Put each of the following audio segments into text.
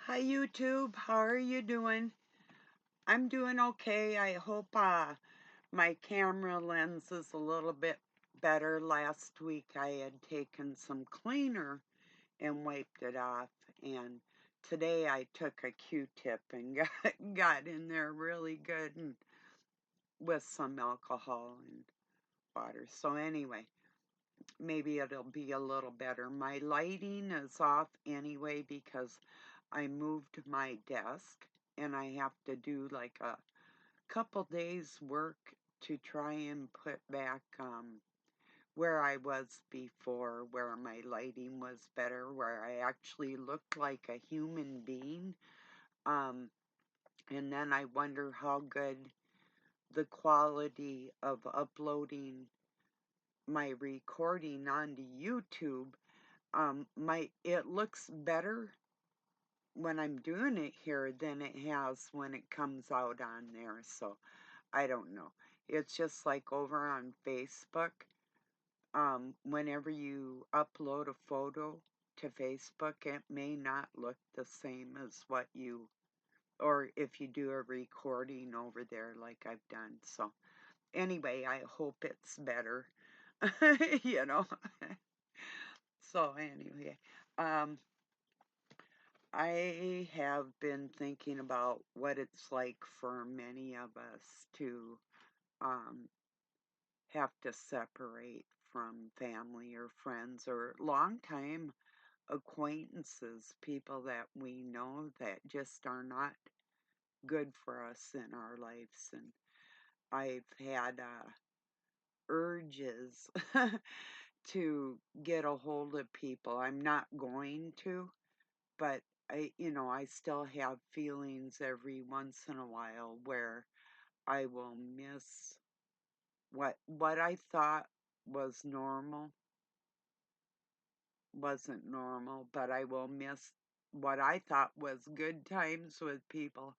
Hi YouTube, how are you doing? I'm doing okay. I hope my camera lens is a little bit better. Last week I had taken some cleaner and wiped it off, and today I took a Q-tip and got in there really good and with some alcohol and water. So anyway, maybe it'll be a little better. My lighting is off anyway because I moved my desk and I have to do like a couple days work to try and put back where I was before, where my lighting was better, where I actually looked like a human being. Um, and then I wonder how good the quality of uploading my recording onto YouTube. It looks better when I'm doing it here than it has when it comes out on there. So I don't know. It's just like over on Facebook. Whenever you upload a photo to Facebook, it may not look the same as what you, or if you do a recording over there like I've done. So anyway, I hope it's better, you know. So anyway, um, I have been thinking about what it's like for many of us to um, have to separate from family or friends or longtime acquaintances, people that we know that just are not good for us in our lives. And I've had urges to get a hold of people. I'm not going to, but I still have feelings every once in a while where I will miss what I thought was normal wasn't normal, but I will miss what I thought was good times with people.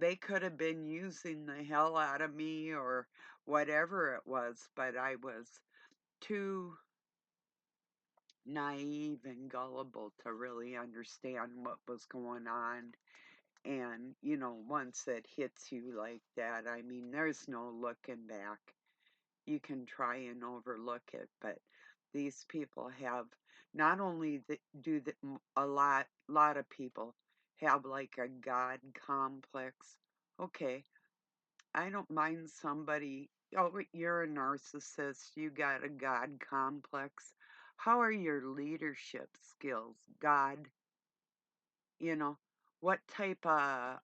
They could have been using the hell out of me or whatever it was, but I was too naive and gullible to really understand what was going on. And, once it hits you like that, I mean, there's no looking back. You can try and overlook it, but these people have not only a lot of people have like a God complex. Okay, I don't mind somebody. Oh, you're a narcissist. You got a God complex. How are your leadership skills? God, you know, what type of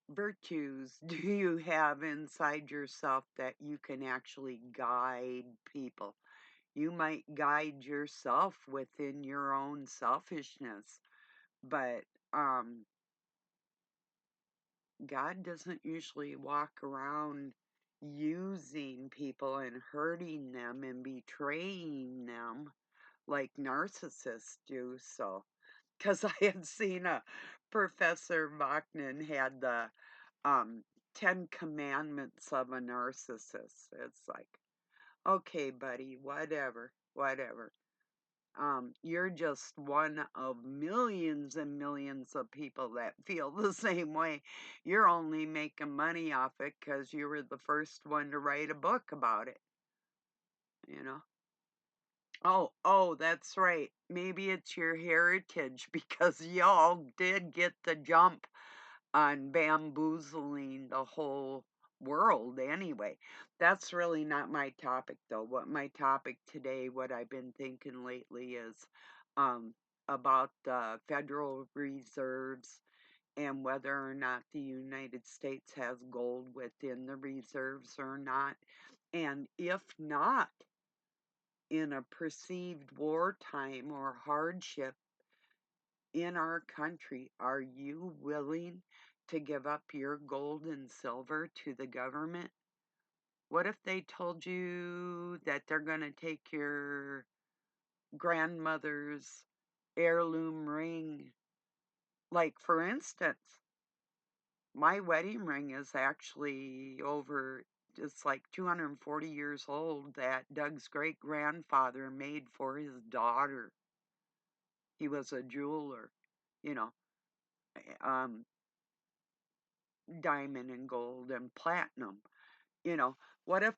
virtues do you have inside yourself that you can actually guide people? You might guide yourself within your own selfishness, but God doesn't usually walk around using people and hurting them and betraying them like narcissists do. So, because I had seen Professor Bachman had the um, 10 Commandments of a Narcissist. It's like, okay, buddy, whatever, whatever. You're just one of millions and millions of people that feel the same way. You're only making money off it because you were the first one to write a book about it, you know? Oh, that's right. Maybe it's your heritage because y'all did get the jump on bamboozling the whole world anyway. That's really not my topic though. What my topic today, what I've been thinking lately is um, about the Federal Reserves and whether or not the United States has gold within the reserves or not. And if not, in a perceived wartime or hardship, in our country, are you willing to give up your gold and silver to the government? What if they told you that they're going to take your grandmother's heirloom ring? Like, for instance, my wedding ring is actually it's like 240 years old that Doug's great grandfather made for his daughter. He was a jeweler, you know, um, diamond and gold and platinum. You know, what if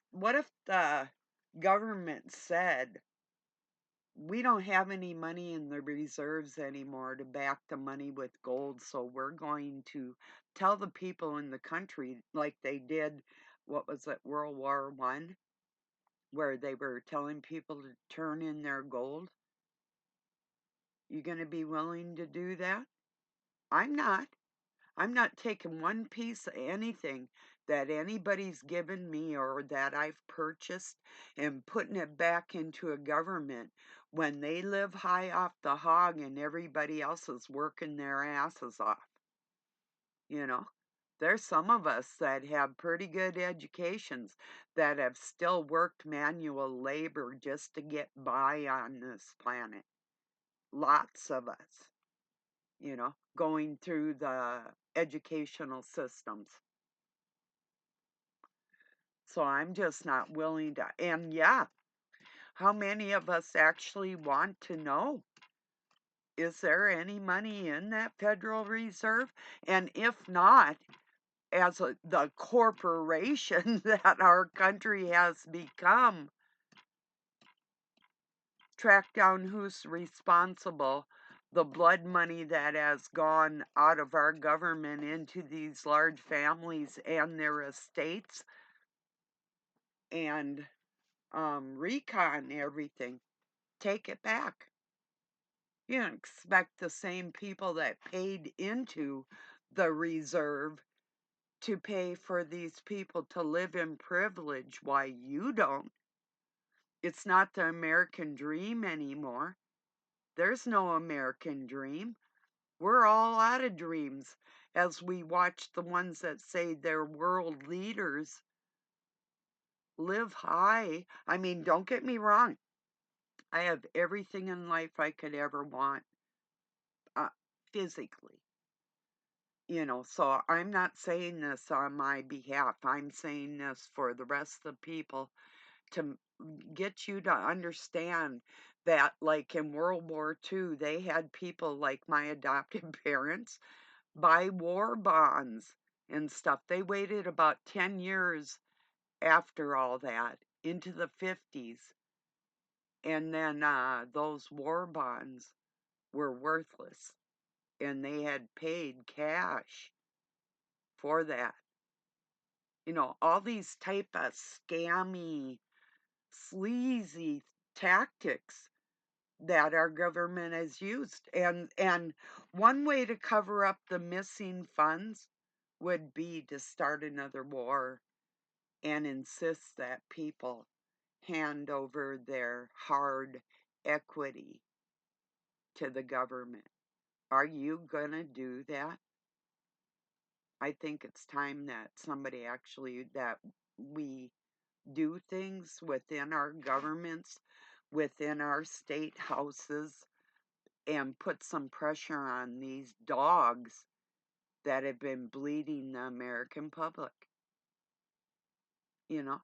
the government said, we don't have any money in the reserves anymore to back the money with gold, so we're going to tell the people in the country, like they did, what was it, World War I, where they were telling people to turn in their gold? You going to be willing to do that? I'm not. I'm not taking one piece of anything that anybody's given me or that I've purchased and putting it back into a government when they live high off the hog and everybody else is working their asses off. You know, there's some of us that have pretty good educations that have still worked manual labor just to get by on this planet. Lots of us, going through the educational systems. So I'm just not willing to. And yeah, how many of us actually want to know? Is there any money in that Federal Reserve? And if not, as the corporation that our country has become, track down who's responsible. The blood money that has gone out of our government into these large families and their estates, and recon everything. Take it back. You don't expect the same people that paid into the reserve to pay for these people to live in privilege. Why you don't? It's not the American dream anymore. There's no American dream. We're all out of dreams as we watch the ones that say they're world leaders live high. I mean, don't get me wrong. I have everything in life I could ever want, uh, physically. So I'm not saying this on my behalf. I'm saying this for the rest of the people to get you to understand that, like in World War II, they had people like my adopted parents buy war bonds and stuff. They waited about 10 years after all that into the 50s. And then those war bonds were worthless. And they had paid cash for that. All these type of scammy, sleazy tactics that our government has used. And one way to cover up the missing funds would be to start another war and insist that people hand over their hard equity to the government. Are you going to do that? I think it's time that somebody actually, that we do things within our governments, within our state houses, and put some pressure on these dogs that have been bleeding the American public. You know,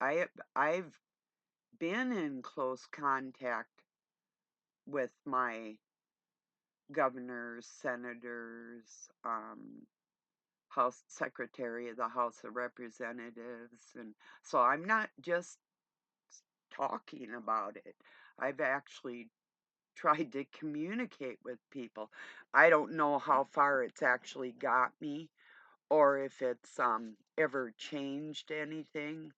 I've been in close contact with my governors, senators, House Secretary of the House of Representatives, and so I'm not just talking about it. I've actually tried to communicate with people. I don't know how far it's actually got me or if it's ever changed anything,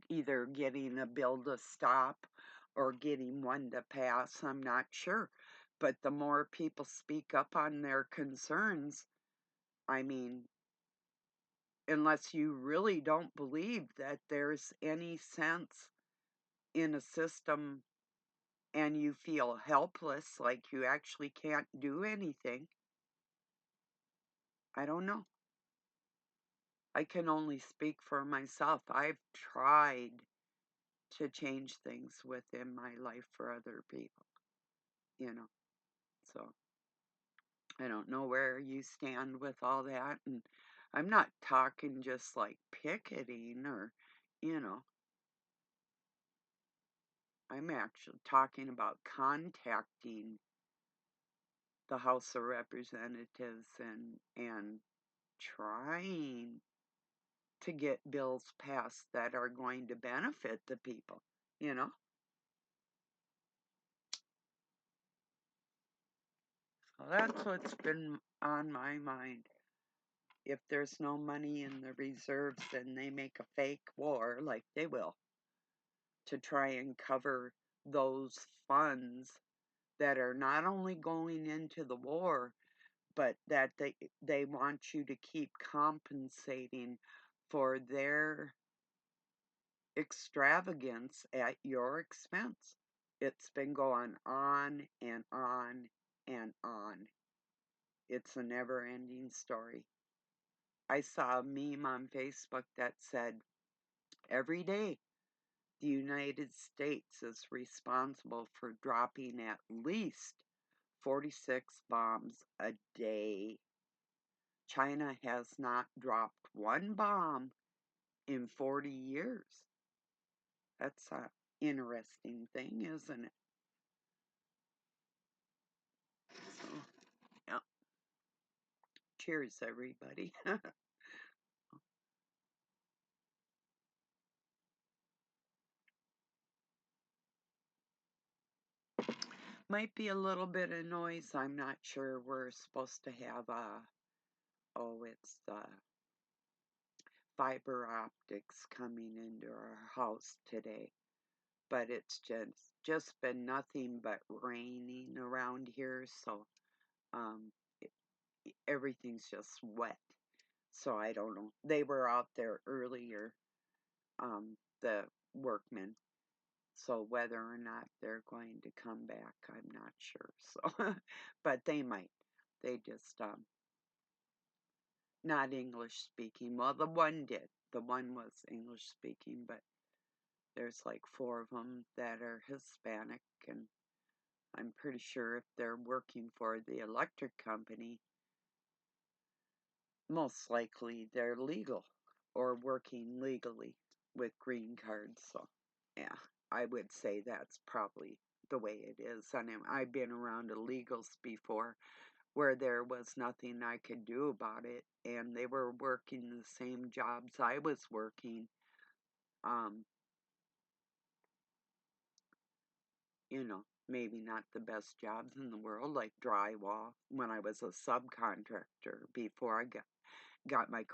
either getting a bill to stop or getting one to pass. I'm not sure. But the more people speak up on their concerns, I mean, unless you really don't believe that there's any sense in a system and you feel helpless, like you actually can't do anything, I don't know. I can only speak for myself. I've tried to change things within my life for other people, you know. So I don't know where you stand with all that. And I'm not talking just like picketing or, you know, I'm actually talking about contacting the House of Representatives and trying to get bills passed that are going to benefit the people, you know? Well, that's what's been on my mind. If there's no money in the reserves, then they make a fake war, like they will, to try and cover those funds that are not only going into the war, but that they want you to keep compensating for their extravagance at your expense. It's been going on and on and on. It's a never-ending story. I saw a meme on Facebook that said, every day the United States is responsible for dropping at least 46 bombs a day. China has not dropped one bomb in 40 years. That's an interesting thing, isn't it? So, yeah. Cheers, everybody. Might be a little bit of noise. I'm not sure. We're supposed to have it's fiber optics coming into our house today. But it's just been nothing but raining around here, so um, it, everything's just wet. So I don't know. They were out there earlier, the workmen. So whether or not they're going to come back, I'm not sure. So, but they might. They just not English speaking. Well, the one did. The one was English speaking, but there's like 4 of them that are Hispanic, and I'm pretty sure if they're working for the electric company, most likely they're legal or working legally with green cards. So, yeah, I would say that's probably the way it is. I mean, I've been around illegals before where there was nothing I could do about it, and they were working the same jobs I was working. Um, maybe not the best jobs in the world, like drywall, when I was a subcontractor before I got my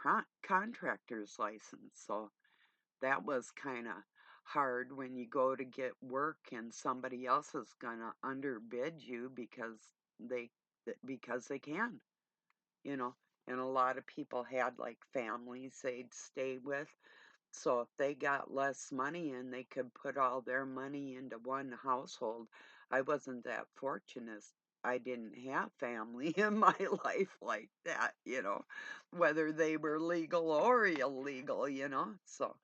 contractor's license. So that was kind of hard when you go to get work and somebody else is going to underbid you they because they can, you know. And a lot of people had like families they'd stay with. So if they got less money and they could put all their money into one household, I wasn't that fortunate. I didn't have family in my life like that, whether they were legal or illegal, So,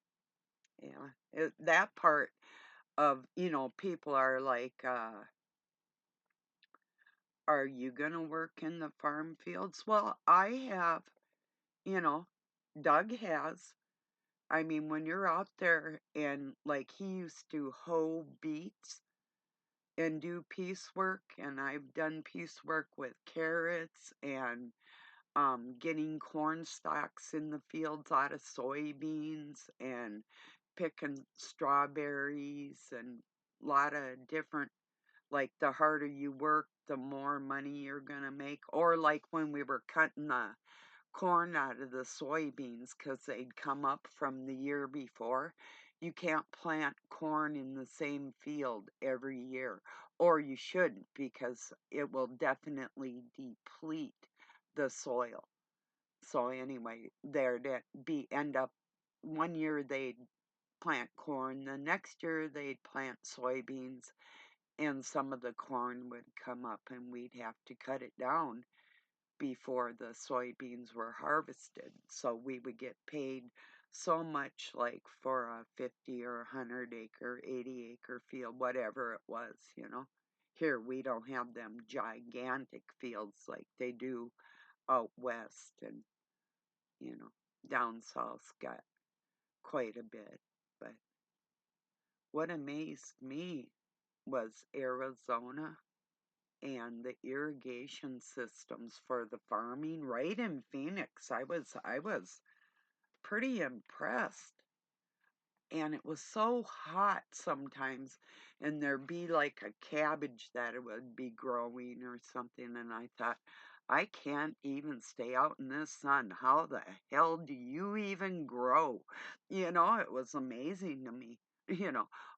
yeah, that part of, people are like, are you going to work in the farm fields? Well, I have, you know, Doug has. I mean, when you're out there and like he used to hoe beets and do piecework, and I've done piecework with carrots and getting corn stalks in the fields out of soybeans and picking strawberries and a lot of different, like the harder you work, the more money you're going to make. Or like when we were cutting the corn out of the soybeans because they'd come up from the year before. You can't plant corn in the same field every year, or you shouldn't because it will definitely deplete the soil. So anyway, there'd be end up one year they'd plant corn, the next year they'd plant soybeans, and some of the corn would come up and we'd have to cut it down before the soybeans were harvested. So we would get paid so much, like for a 50 or 100 acre, 80 acre field, whatever it was. Here we don't have them gigantic fields like they do out west, and down south's got quite a bit. But what amazed me was Arizona, and the irrigation systems for the farming right in Phoenix. I was pretty impressed. And it was so hot sometimes, and there'd be like a cabbage that it would be growing or something, and I thought, I can't even stay out in this sun. How the hell do you even grow? It was amazing to me,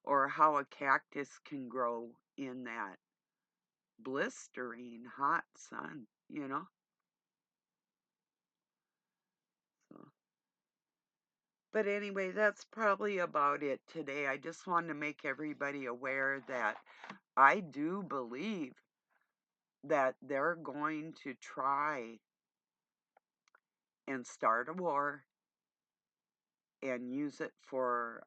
or how a cactus can grow in that blistering hot sun. So, but anyway, that's probably about it today. I just wanted to make everybody aware that I do believe that they're going to try and start a war and use it for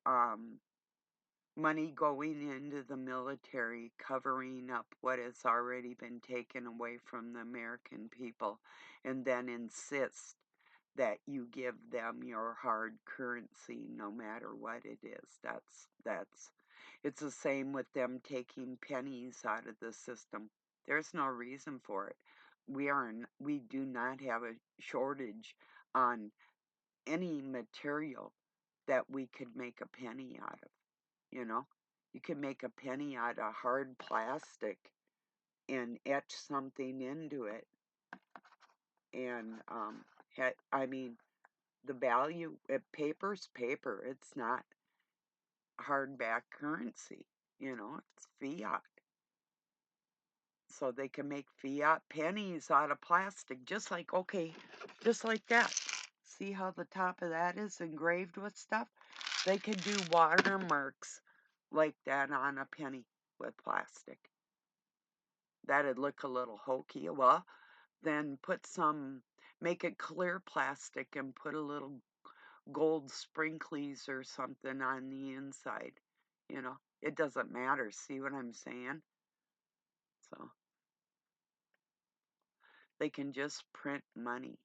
money going into the military, covering up what has already been taken away from the American people, and then insist that you give them your hard currency no matter what it is. That's it's the same with them taking pennies out of the system. There's no reason for it. We do not have a shortage on any material that we could make a penny out of, you know? You can make a penny out of hard plastic and etch something into it, and I mean, the value, paper's paper. It's not hardback currency, it's fiat. So they can make fiat pennies out of plastic, okay, just like that. See how the top of that is engraved with stuff? They could do watermarks like that on a penny with plastic. That'd look a little hokey. Well, then make it clear plastic and put a little gold sprinklies or something on the inside. It doesn't matter. See what I'm saying? So they can just print money,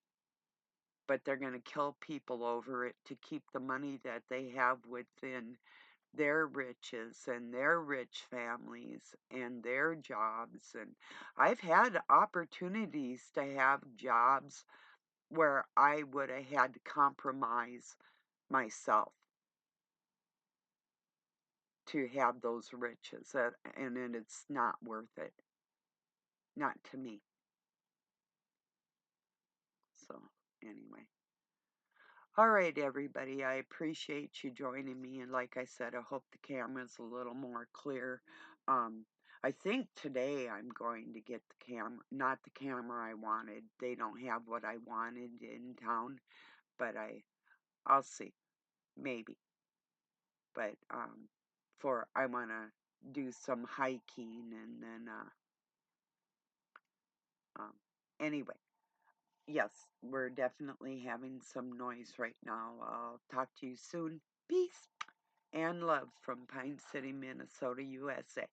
but they're going to kill people over it to keep the money that they have within their riches and their rich families and their jobs. And I've had opportunities to have jobs where I would have had to compromise myself to have those riches, and it's not worth it. Not to me. So, anyway. All right, everybody. I appreciate you joining me. And like I said, I hope the camera's a little more clear. Um, I think today I'm going to get the camera, not the camera I wanted. They don't have what I wanted in town, but I'll see. Maybe. But I want to do some hiking, and then um, anyway. Yes, we're definitely having some noise right now. I'll talk to you soon. Peace and love from Pine City, Minnesota, USA.